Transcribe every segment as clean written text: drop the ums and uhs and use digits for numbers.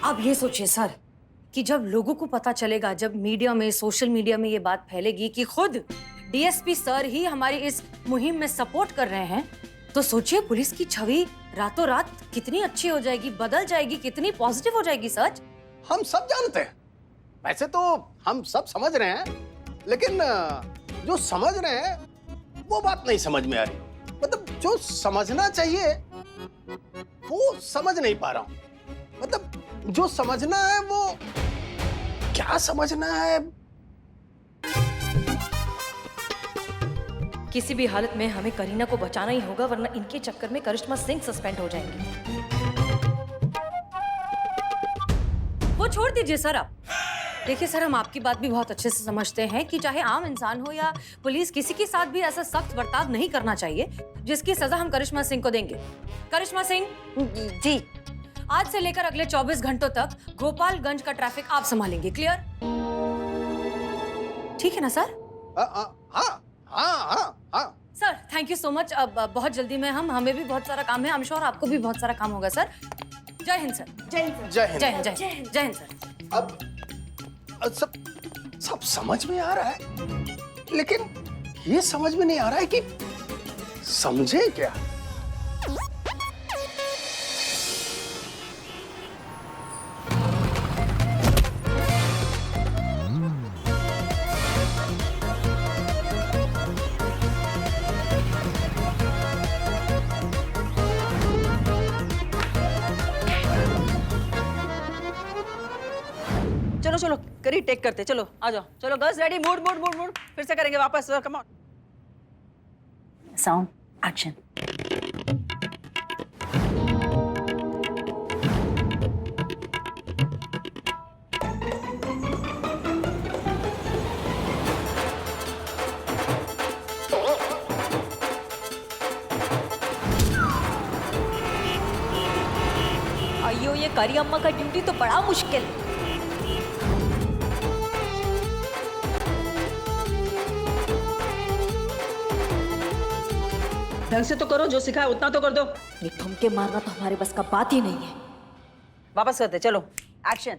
आप ये सोचिए सर कि जब लोगों को पता चलेगा, जब मीडिया में, सोशल मीडिया में ये बात फैलेगी कि खुद डीएसपी सर ही हमारी इस मुहिम में सपोर्ट कर रहे हैं, तो सोचिए पुलिस की छवि रातों रात कितनी अच्छी हो जाएगी, बदल जाएगी, कितनी पॉजिटिव हो जाएगी। सच हम सब जानते हैं, वैसे तो हम सब समझ रहे हैं, लेकिन जो समझ रहे हैं वो बात नहीं समझ में आ रही। मतलब जो समझना चाहिए वो समझ नहीं पा रहा हूं। मतलब जो समझना है वो क्या समझना है। किसी भी हालत में हमें करीना को बचाना ही होगा, वरना इनके चक्कर में करिश्मा सिंह सस्पेंड हो जाएंगी। वो छोड़ दीजिए सर आप। देखिए सर, हम आपकी बात भी बहुत अच्छे से समझते हैं कि चाहे आम इंसान हो या पुलिस, किसी के साथ भी ऐसा सख्त बर्ताव नहीं करना चाहिए जिसकी सजा हम करिश्मा सिंह को देंगे। करिश्मा सिंह जी, आज से लेकर अगले 24 घंटों तक गोपालगंज का ट्रैफिक आप संभालेंगे। क्लियर? ठीक है ना सर? हाँ। Sir thank you so much. अब बहुत जल्दी में हमें भी बहुत सारा काम है, आई एम श्योर आपको भी बहुत सारा काम होगा सर। जय हिंद सर। जय हिंद। जय हिंद। जय हिंद। जय हिंद सर। अब सब समझ में आ रहा है, लेकिन ये समझ में नहीं आ रहा है कि समझे क्या। चलो चलो करी टेक करते, चलो आ जाओ। चलो girls ready, mood mood mood mood फिर से करेंगे वापस। Come on, sound action. अयो ये करी अम्मा का ड्यूटी तो बड़ा मुश्किल। ढंग से तो करो, जो सिखाया उतना तो कर दो। ये ठुमके मारना तो हमारे बस का बात ही नहीं है। वापस करते, चलो एक्शन।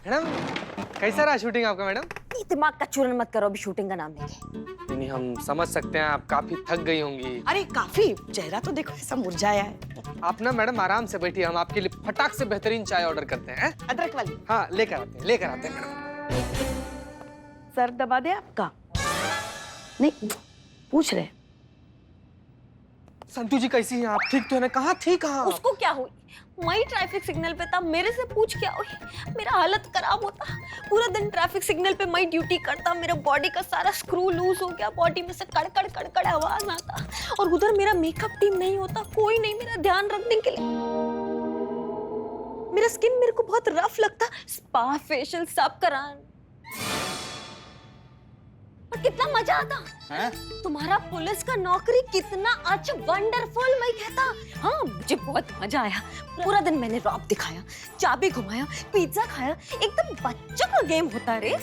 मैडम कैसा रहा शूटिंग आपका मैडम? दिमाग का चूरन मत करो, अभी शूटिंग का नाम लेके। नहीं, हम समझ सकते हैं आप काफी थक गई होंगी। अरे काफी, चेहरा तो देखो ऐसा मुरझाया है। आप ना मैडम आराम से बैठिए, हम आपके लिए फटाक से बेहतरीन चाय ऑर्डर करते हैं। अदरक वाली। हाँ लेकर आते हैं मैडम। सर दबा दे आपका? नहीं, पूछ रहे। संतु जी कैसी हैं आप? ठीक तो है ना? कहाँ थी कहाँ? उसको क्या हुई? मैं ट्रैफिक सिग्नल पे था, मेरे से पूछ क्या हुई? मेरा हालत खराब होता, पूरा दिन ट्रैफिक सिग्नल पे मैं ड्यूटी करता, मेरा बॉडी का सारा स्क्रू लूज हो गया, बॉडी में से कड़कड़ कड़कड़ आवाज आता, और उधर मेरा मेकअप टीम नहीं होता, कोई नहीं मेरा ध्यान रखने के लिए। मेरा स्किन मेरे को बहुत रफ लगता, स्पा फेशियल सब करान, और कितना मजा आता है? तुम्हारा पुलिस का नौकरी कितना अच्छा, वंडरफुल मैं कहता। हाँ मुझे बहुत मजा आया, पूरा दिन मैंने रॉब दिखाया, चाबी घुमाया, पिज्जा खाया, एकदम बच्चों का गेम होता है रे।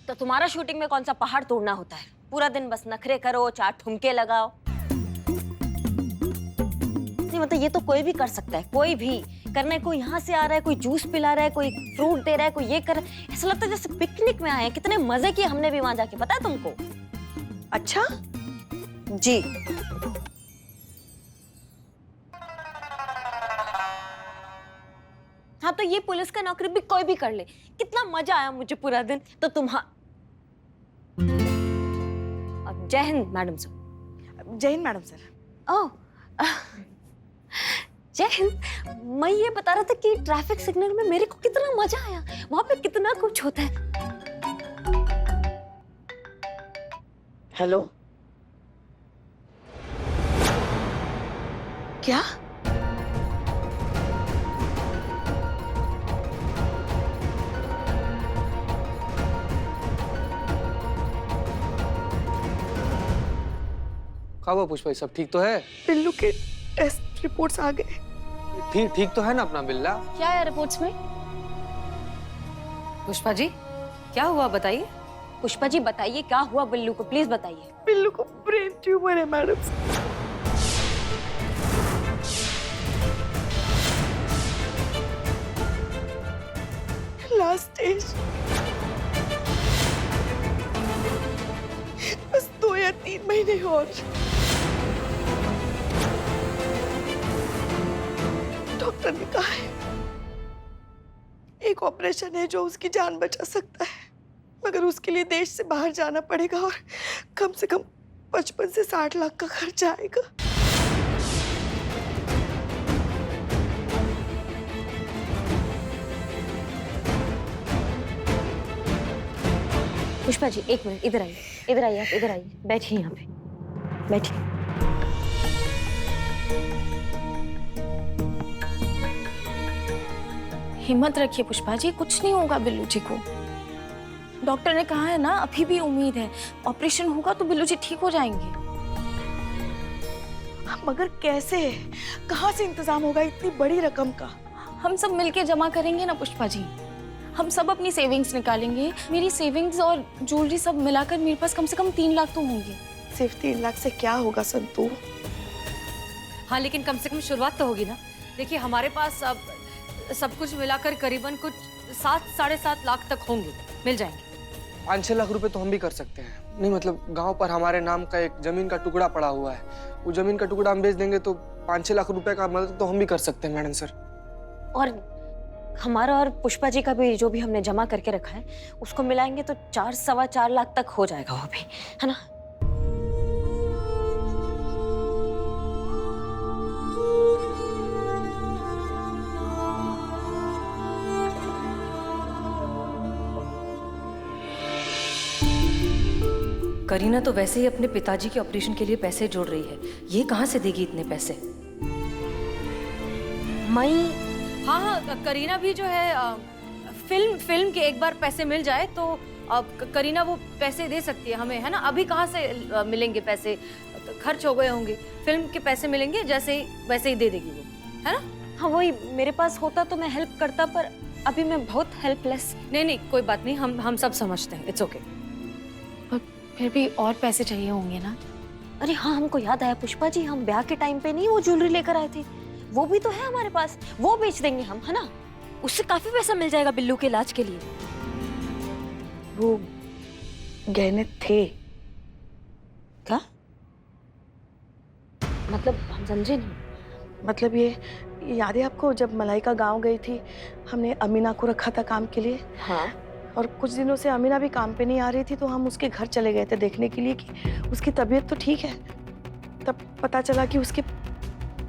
तो तुम्हारा शूटिंग में कौन सा पहाड़ तोड़ना होता है? पूरा दिन बस नखरे करो, 4 ठुमके लगाओ। नहीं मतलब ये तो कोई भी कर सकता है, कोई भी करने। कोई यहाँ से आ रहा है, कोई जूस पिला रहा है, कोई फ्रूट दे रहा है, कोई ये कर, ऐसा लगता है जैसे पिकनिक में आए हैं। कितने मजे किए हमने भी वहां जाके, पता है तुमको? अच्छा जी। हाँ तो ये पुलिस का नौकरी भी कोई भी कर ले। कितना मजा आया मुझे पूरा दिन। तो अब जय हिंद मैडम सर। जय हिंद मैडम सर। ओह जय हिंद। मैं ये बता रहा था कि ट्रैफिक सिग्नल में मेरे को कितना मजा आया, वहां पे कितना कुछ होता है। हेलो, क्या? क्या हुआ पुष्पा, सब ठीक तो है? बिल्लू के टेस्ट रिपोर्ट्स आ गए। ठीक तो है ना अपना बिल्ला? क्या है रिपोर्ट्स में? पुष्पा जी क्या हुआ बताइए। पुष्पा जी बताइए क्या हुआ बिल्लू को, प्लीज बताइए। बिल्लू को ब्रेन ट्यूमर है मैडम। लास्ट स्टेज, बस 2 या 3 महीने और। डॉक्टर ने कहा है एक ऑपरेशन है जो उसकी जान बचा सकता है, मगर उसके लिए देश से बाहर जाना पड़ेगा और कम से कम 55 से 60 लाख का खर्चा आएगा। पुष्पा जी 1 मिनट, इधर आइए, इधर आइए, आप इधर आइए, बैठिए यहाँ पे, बैठिए। हिम्मत रखिए पुष्पा जी, कुछ नहीं होगा बिल्लू जी को। डॉक्टर ने कहा है ना, अभी भी उम्मीद है, ऑपरेशन होगा तो बिल्लू जी ठीक हो जाएंगे। मगर कैसे, कहाँ से इंतजाम होगा इतनी बड़ी रकम का? हम सब मिलके जमा करेंगे ना पुष्पा जी, हम सब अपनी सेविंग्स निकालेंगे। मेरी सेविंग्स और ज्वेलरी सब मिलाकर मेरे पास कम से कम 3 लाख तो होंगे। सिर्फ 3 लाख से क्या होगा संतू? हाँ लेकिन कम से कम शुरुआत तो होगी ना। देखिए हमारे पास अब सब कुछ मिलाकर करीबन कुछ 7-7.5 लाख तक होंगे, मिल जाएंगे। 5-6 लाख रुपए तो हम भी कर सकते हैं। नहीं मतलब गांव पर हमारे नाम का एक जमीन का टुकड़ा पड़ा हुआ है, वो जमीन का टुकड़ा हम बेच देंगे तो 5-6 लाख रुपए का मदद तो हम भी कर सकते हैं मैडम सर। और हमारा और पुष्पा जी का भी जो भी हमने जमा करके रखा है उसको मिलाएंगे तो 4-4.25 लाख तक हो जाएगा वो भी, है ना? करीना तो वैसे ही अपने पिताजी के ऑपरेशन के लिए पैसे जोड़ रही है, ये कहाँ से देगी इतने पैसे? मई हाँ, करीना भी जो है फिल्म के एक बार पैसे मिल जाए तो करीना वो पैसे दे सकती है हमें, है ना? अभी कहाँ से मिलेंगे पैसे, खर्च हो गए होंगे। फिल्म के पैसे मिलेंगे जैसे ही वैसे ही दे देगी वो, है ना? हाँ वही, मेरे पास होता तो मैं हेल्प करता, पर अभी मैं बहुत हेल्पलेस। नहीं कोई बात नहीं, हम सब समझते हैं, इट्स ओके। पर फिर भी और पैसे चाहिए होंगे ना? अरे हाँ, हमको याद आया पुष्पा जी, हम ब्याह के टाइम पे नहीं वो ज्वेलरी लेकर आए थे, वो भी तो है हमारे पास, वो बेच देंगे हम, है ना? उससे काफी पैसा मिल जाएगा बिल्लू के इलाज के लिए। वो गहने थे क्या मतलब? हम समझे नहीं। मतलब ये याद है आपको जब मलाइका गांव गई थी, हमने अमीना को रखा था काम के लिए? हाँ। और कुछ दिनों से अमीना भी काम पे नहीं आ रही थी, तो हम उसके घर चले गए थे देखने के लिए कि उसकी तबीयत तो ठीक है। तब पता चला कि उसके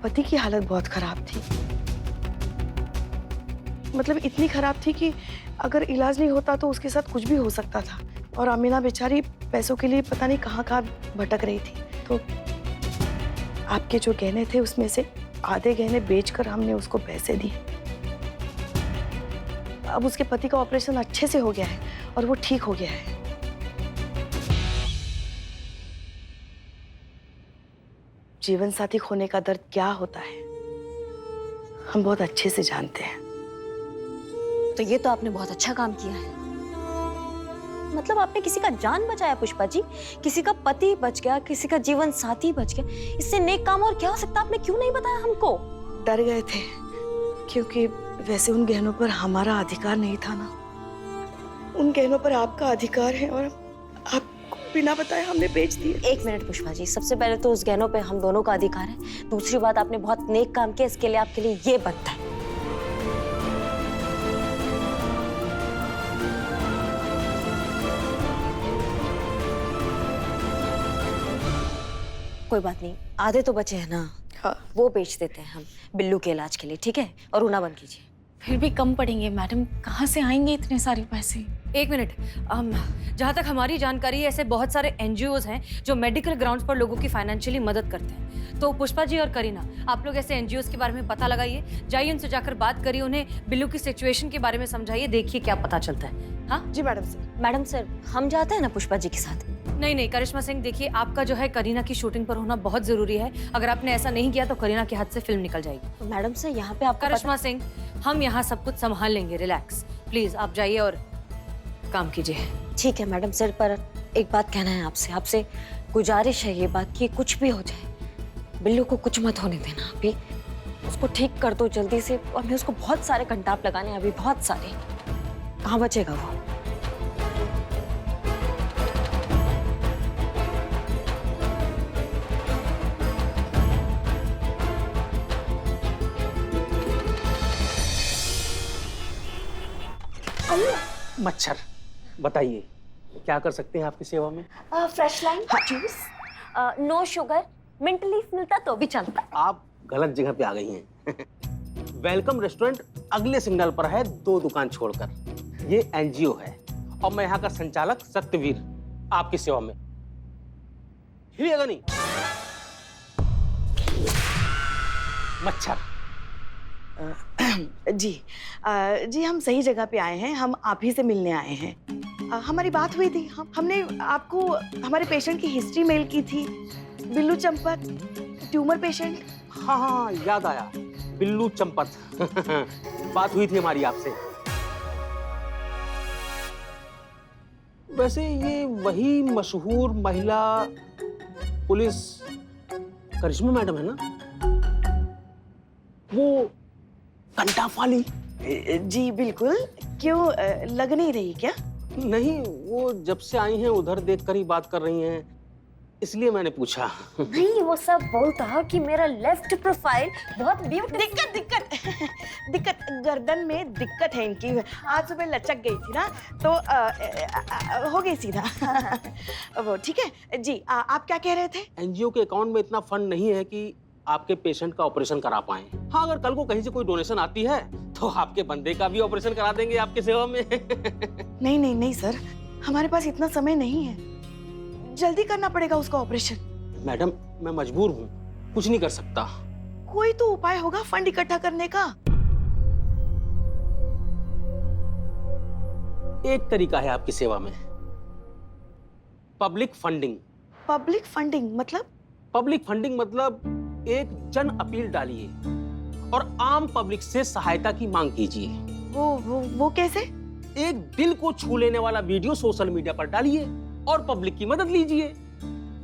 पति की हालत बहुत खराब थी, मतलब इतनी खराब थी कि अगर इलाज नहीं होता तो उसके साथ कुछ भी हो सकता था। और अमीना बेचारी पैसों के लिए पता नहीं कहाँ भटक रही थी। तो आपके जो गहने थे उसमें से आधे गहने बेचकर हमने उसको पैसे दिए। अब उसके पति का ऑपरेशन अच्छे से हो गया है और वो ठीक हो गया है। जीवन साथी खोने का दर्द क्या होता है हम बहुत अच्छे से जानते हैं। तो ये तो आपने बहुत अच्छा काम किया है, मतलब आपने किसी का जान बचाया पुष्पा जी, किसी का पति बच गया, किसी का जीवन साथी बच गया। इससे नेक काम और क्या हो सकता? आपने क्यों नहीं बताया हमको? डर गए थे क्योंकि वैसे उन गहनों पर हमारा अधिकार नहीं था ना, उन गहनों पर आपका अधिकार है और आपको बिना बताए हमने बेच दिए। 1 मिनट पुष्पा जी, सबसे पहले तो उस गहनों पे हम दोनों का अधिकार है, दूसरी बात आपने बहुत नेक काम किया, इसके लिए आपके लिए ये बनता है। कोई बात नहीं, आधे तो बचे हैं ना। हाँ। वो बेच देते हैं हम बिल्लू के इलाज के लिए, ठीक है? और ऊना बंद कीजिए। फिर भी कम पड़ेंगे मैडम, कहाँ से आएंगे इतने सारे पैसे? 1 मिनट, जहाँ तक हमारी जानकारी है ऐसे बहुत सारे NGOs हैं जो मेडिकल ग्राउंड्स पर लोगों की फाइनेंशियली मदद करते हैं। तो पुष्पा जी और करीना, आप लोग ऐसे NGOs के बारे में पता लगाइए, जाइए उनसे जाकर बात करिए, उन्हें बिल्लू की सिचुएशन के बारे में समझाइए, देखिए क्या पता चलता है। हाँ जी मैडम सर। मैडम सर, हम जाते हैं ना पुष्पा जी के साथ? नहीं करिश्मा सिंह, देखिए आपका जो है करीना की शूटिंग पर होना बहुत जरूरी है। अगर आपने ऐसा नहीं किया तो करीना के हाथ से फिल्म निकल जाएगी। मैडम सर, यहाँ पे आपका करिश्मा सिंह, हम यहाँ सब कुछ संभाल लेंगे, रिलैक्स प्लीज। आप जाइए और काम कीजिए। ठीक है मैडम सर, पर एक बात कहना है आपसे, आपसे गुजारिश है ये बात कि कुछ भी हो जाए बिल्लू को कुछ मत होने देना। अभी उसको ठीक कर दो जल्दी से, और मैं उसको बहुत सारे कंटाप लगाने हैं अभी, बहुत सारे। कहाँ बचेगा वो? मच्छर, बताइए क्या कर सकते हैं आपकी सेवा में? Fresh lime juice, no sugar, mint leaf मिलता तो भी चलता। आप गलत जगह पे आ गई हैं। वेलकम रेस्टोरेंट अगले सिग्नल पर है, 2 दुकान छोड़कर। ये एनजीओ है और मैं यहाँ का संचालक सत्यवीर आपकी सेवा में। हिलिएगा नहीं। मच्छर। जी हम सही जगह पे आए हैं, हम आप ही से मिलने आए हैं। हमारी बात हुई थी, हमने आपको हमारे पेशेंट की हिस्ट्री मेल की थी। Billu Champat, tumour patient. हाँ, याद आया, बिल्लू चंपत। बात हुई थी हमारी आपसे। वैसे ये वही मशहूर महिला पुलिस करिश्मा मैडम है ना? वो कंटाफ वाली? जी बिल्कुल। क्यों, लग नहीं रही क्या? नहीं, वो जब से आई हैं उधर देखकर ही बात कर रही हैं, इसलिए मैंने पूछा। नहीं, वो सब बोलता कि मेरा लेफ्ट प्रोफाइल बहुत ब्यूटीफुल। दिक्कत गर्दन में दिक्कत है इनकी। आज सुबह लचक गई थी ना, तो हो गई सीधा। वो ठीक है जी। आप क्या कह रहे थे? एनजीओ के अकाउंट में इतना फंड नहीं है कि आपके पेशेंट का ऑपरेशन करा पाए। हाँ, अगर कल को कहीं से कोई डोनेशन आती है तो आपके बंदे का भी ऑपरेशन करा देंगे आपकी सेवा में। नहीं सर, हमारे पास इतना समय नहीं है, जल्दी करना पड़ेगा उसका ऑपरेशन। मैडम, मैं मजबूर हूँ, कुछ नहीं कर सकता। कोई तो उपाय होगा फंड इकट्ठा करने का। एक तरीका है आपकी सेवा में, पब्लिक फंडिंग। पब्लिक फंडिंग मतलब? पब्लिक फंडिंग मतलब एक जन अपील डालिए और आम पब्लिक से सहायता की मांग कीजिए। वो कैसे? एक दिल को छू लेने वाला वीडियो सोशल मीडिया पर डालिए और पब्लिक की मदद लीजिए।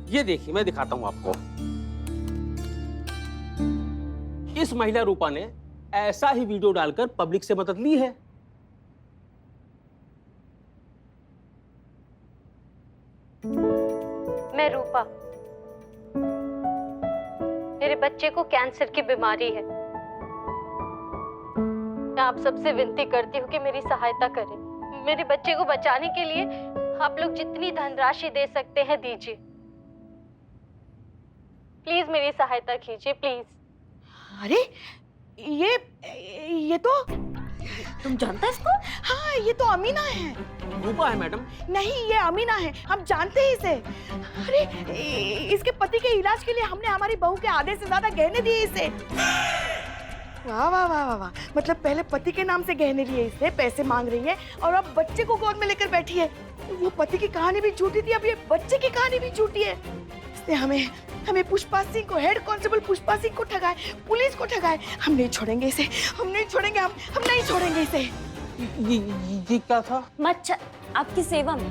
ये देखिए, मैं दिखाता हूं आपको। इस महिला रूपा ने ऐसा ही वीडियो डालकर पब्लिक से मदद ली है। मैं रूपा, मेरे बच्चे को कैंसर की बीमारी है। मैं आप सबसे विनती करती हूँ कि मेरी सहायता करें। मेरे बच्चे को बचाने के लिए आप लोग जितनी धनराशि दे सकते हैं दीजिए। प्लीज मेरी सहायता कीजिए, प्लीज। अरे ये तो तुम जानते हैं इसको? हाँ, ये तो अमीना है। रूपा है मैडम? नहीं, ये अमीना है, हम जानते हैं इसे। अरे इसके पति के इलाज के लिए हमने हमारी बहू के आधे से ज्यादा गहने दिए इसे। वाह वाह वाह वाह वाह। मतलब पहले पति के नाम से गहने लिए इससे, पैसे मांग रही है, और अब बच्चे को गोद में लेकर बैठी है। वो पति की कहानी भी झूठी थी, अब ये बच्चे की कहानी भी झूठी है। इसने हमें पुष्पा सिंह को, हेड कांस्टेबल पुष्पा सिंह को ठगाए, पुलिस को ठगाए। हम नहीं छोड़ेंगे इसे, हम नहीं छोड़ेंगे, हम नहीं छोड़ेंगे इसे। ये क्या था? मच्छर, आपकी सेवा में।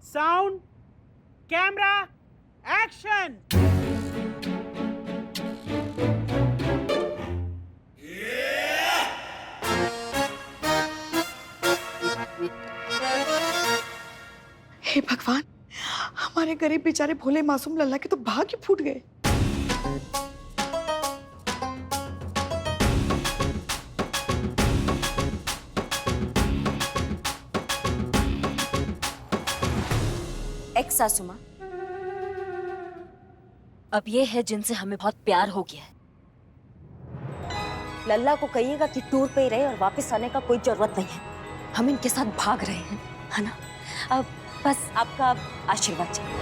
Sound, camera, action. हे भगवान, हमारे गरीब बेचारे भोले मासूम लल्ला के तो भाग्य फूट गए। एक्स सासुमा, अब ये है जिनसे हमें बहुत प्यार हो गया है। लल्ला को कहिएगा कि टूर पे ही रहे और वापस आने का कोई जरूरत नहीं है। हम इनके साथ भाग रहे हैं, है ना? अब बस आपका आशीर्वाद चाहिए।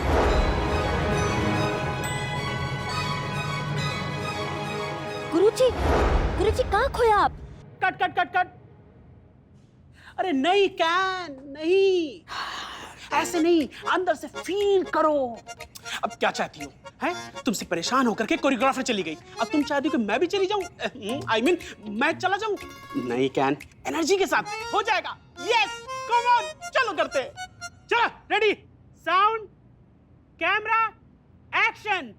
गुरुजी कहाँ खोया आप? Cut cut cut cut. अरे नहीं कैन, नहीं। ऐसे नहीं, अंदर से फील करो। अब क्या चाहती हो, हैं? तुमसे परेशान होकर के कोरियोग्राफर चली गई, अब तुम चाहती हो कि मैं भी चली जाऊं? I mean, मैं चला जाऊं? नहीं कैन, एनर्जी के साथ हो जाएगा। यस, कम ऑन, चलो करते हैं। चलो, रेडी, साउंड, कैमरा, एक्शन।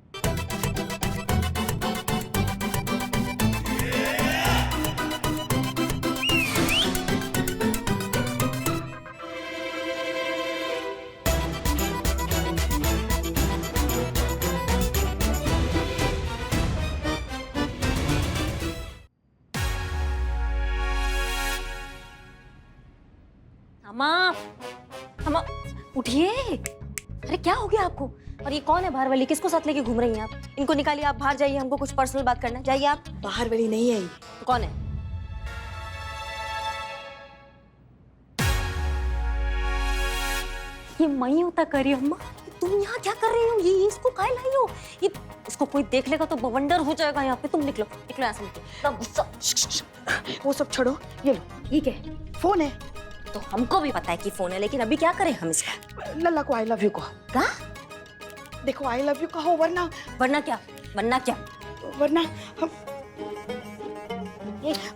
अम्मा, अम्मा, उठिए। अरे क्या हो गया आपको? और ये कौन है बाहर वाली? किसको साथ लेके घूम रही हैं आप? इनको निकालिए, आप बाहर जाइए, हमको कुछ पर्सनल बात करना है। जाइए आप। बाहर वाली नहीं है ये। तो कौन है? ये मई होता करी अम्मा। तुम यहाँ क्या कर रही हो? ये इसको काहे लाई हो? ये इसको कोई देख लेगा तो बवंडर हो जाएगा यहाँ पे। तुम निकलो, निकलो यहाँ से, निकलो। इतना गुस्सा। वो सब छोड़ो, ये लो, ये क्या है? फोन है। तो हमको भी पता है कि फोन है, लेकिन अभी क्या करें हम इसका? लल्ला को आई लव यू कहो। क्या? देखो आई लव यू कहो, वरना वरना क्या? वरना क्या? वरना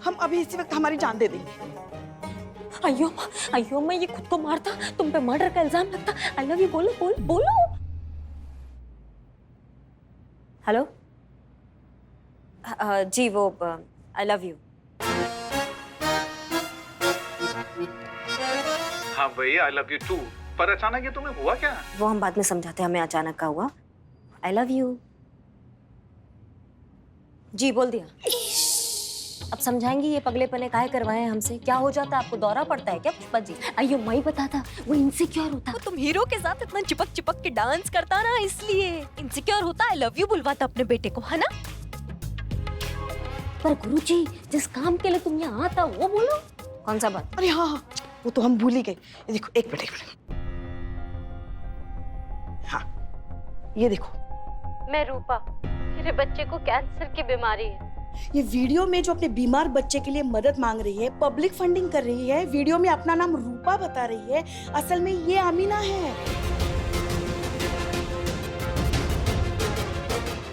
हम अभी इसी वक्त हमारी जान दे देंगे। अयो मैं ये खुद को मारता, तुम पे मर्डर का इल्जाम लगता। आई लव यू बोलो, बोलो। हेलो, जी वो आई लव यू। हाँ भाई, आई लव यू टू। पर अचानक ये तुम्हें हुआ क्या? वो हम बाद में समझाते हैं, हमें अचानक का हुआ। I love you. जी बोल दिया। अब समझाएंगी ये पगलेपने काहे करवाए हैं हमसे? क्या हो जाता है आपको? दौरा पड़ता है क्या पुष्पा जी? अयो मैं बताता, वो इनसिक्योर होता। तुम हीरो के साथ इतना चिपक चिपक के डांस करता ना, इसलिए इनसिक्योर होता। आई लव यू बुलवाता अपने बेटे को, है ना? पर गुरुजी, जिस काम के लिए तुम यहाँ आता वो बोलो। कौन सा बात? अरे हाँ, वो तो हम भूल ही गए। ये देखो, एक मिनट। हाँ, ये देखो। मैं रूपा, मेरे बच्चे को कैंसर की बीमारी है। ये वीडियो में जो अपने बीमार बच्चे के लिए मदद मांग रही है, पब्लिक फंडिंग कर रही है, वीडियो में अपना नाम रूपा बता रही है, असल में ये अमीना है।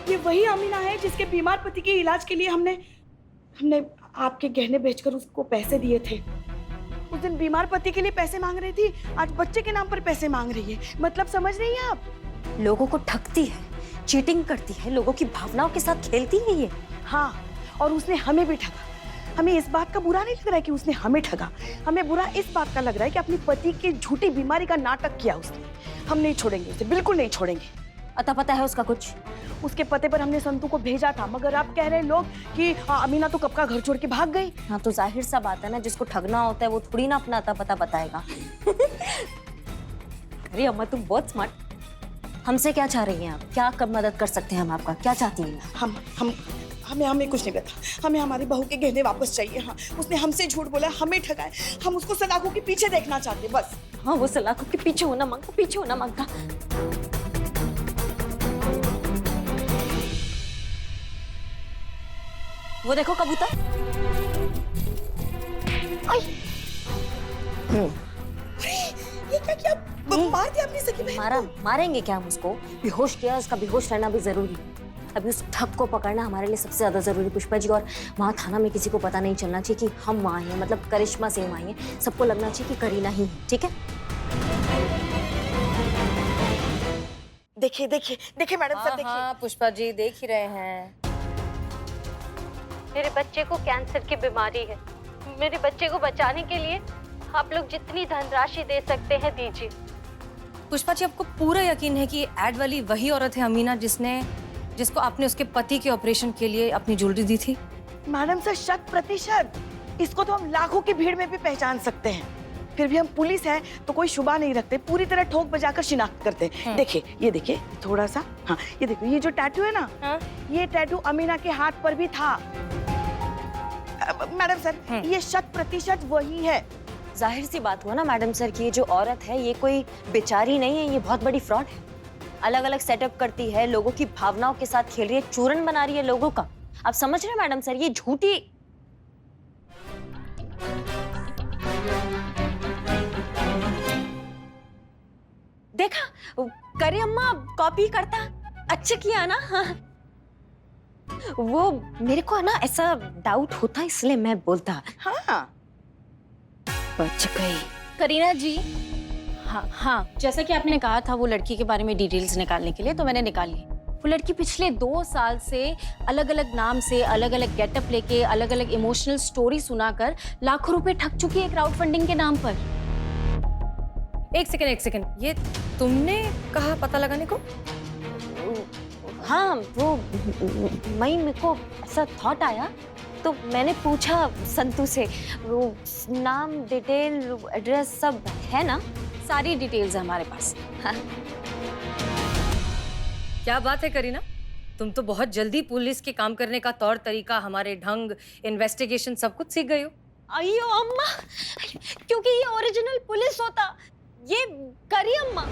ये वही अमीना है जिसके बीमार पति के इलाज के लिए हमने आपके गहने बेचकर उसको पैसे दिए थे। उस दिन बीमार पति के लिए पैसे मांग रही थी, आज बच्चे के नाम पर पैसे मांग रही है। मतलब समझ रही हैं आप? लोगों को ठगती है, चीटिंग करती है, लोगों की भावनाओं के साथ खेलती है ये। हाँ, और उसने हमें भी ठगा। हमें इस बात का बुरा नहीं लग रहा है कि उसने हमें ठगा, हमें बुरा इस बात का लग रहा है कि अपनी पति की झूठी बीमारी का नाटक किया उसने। हम नहीं छोड़ेंगे उसे, बिल्कुल नहीं छोड़ेंगे। अता पता है उसका कुछ? उसके पते पर हमने संतू को भेजा था, मगर आप कह रहे लोग कि अमीना तो कब का घर छोड़ के भाग गई। हाँ तो जाहिर सा बात है ना, जिसको ठगना होता है वो थोड़ी ना अपना अता पता बताएगा। अरे अम्मा तुम बहुत स्मार्ट। हमसे क्या चाह रही हैं आप? क्या कब मदद कर सकते हैं हम आपका? क्या चाहती हैं? हमें कुछ नहीं पता। हमें हमारी बहू के गहने वापस चाहिए। हाँ, उसने हमसे झूठ बोला, हमें ठगाए। हम उसको सलाखों के पीछे देखना चाहते बस। हाँ, वो सलाखों के पीछे होना मांगता, पीछे होना मांगता। वो देखो कबूतर। ये क्या किया? मार दिया अपनी सगी बहन को। मारेंगे क्या हम उसको? बेहोश किया, उसका बेहोश रहना भी जरूरी है। अभी उस ठग को पकड़ना हमारे लिए सबसे ज्यादा जरूरी पुष्पा जी। और वहाँ थाना में किसी को पता नहीं चलना चाहिए कि हम वहाँ हैं, मतलब करिश्मा से वहाँ हैं। सबको लगना चाहिए कि करीना ही है, ठीक है? देखिए देखिए देखिए मैडम सर, देखिए। हाँ पुष्पा जी देख ही रहे हैं। मेरे बच्चे को कैंसर की बीमारी है। मेरे बच्चे को बचाने के लिए आप लोग जितनी धनराशि दे सकते हैं दीजिए। पुष्पा जी आपको पूरा यकीन है कि एड वाली वही औरत है अमीना जिसको आपने उसके पति के ऑपरेशन के लिए अपनी ज्वेलरी दी थी? Madam sir 100%। इसको तो हम लाखों की भीड़ में भी पहचान सकते हैं। फिर भी हम पुलिस हैं तो कोई शुबा नहीं रखते, पूरी तरह ठोक बजाकर शिनाख्त करते हैं। देखिए, ये देखिए थोड़ा सा। हाँ, ये देखो, ये जो टैटू है ना, ये टैटू अमीना के हाथ पर भी था। मैडम सर, ये 100% वही है। जाहिर सी बात हुआ ना मैडम सर कि ये जो औरत है ये कोई बेचारी नहीं है, ये बहुत बड़ी फ्रॉड है। अलग अलग सेटअप करती है, लोगों की भावनाओं के साथ खेल रही है, चूरन बना रही है लोगों का। आप समझ रहे हैं मैडम सर? ये झूठी। करे अम्मा कॉपी करता, अच्छा किया ना। हाँ। वो मेरे को ना ऐसा डाउट होता इसलिए मैं बोलता। हाँ बच गई। करीना जी, हाँ, जैसा कि आपने कहा था वो लड़की के बारे में डिटेल्स निकालने के लिए, तो मैंने निकाली। वो लड़की पिछले 2 साल से अलग अलग नाम से, अलग अलग गेटअप लेके, अलग अलग इमोशनल स्टोरी सुनाकर लाखों रुपए ठग चुकी है क्राउड फंडिंग के नाम पर। एक सेकंड, ये तुमने कहा पता लगाने को? हाँ, वो मेरे को ऐसा थॉट आया तो मैंने पूछा संतू से। वो नाम, डिटेल, एड्रेस सब है ना? सारी डिटेल्स है हमारे पास। हाँ। क्या बात है करीना, तुम तो बहुत जल्दी पुलिस के काम करने का तौर तरीका, हमारे ढंग, इन्वेस्टिगेशन सब कुछ सीख गई हो। अयो अम्मा, क्योंकि ये ओरिजिनल पुलिस होता, ये करी अम्मा।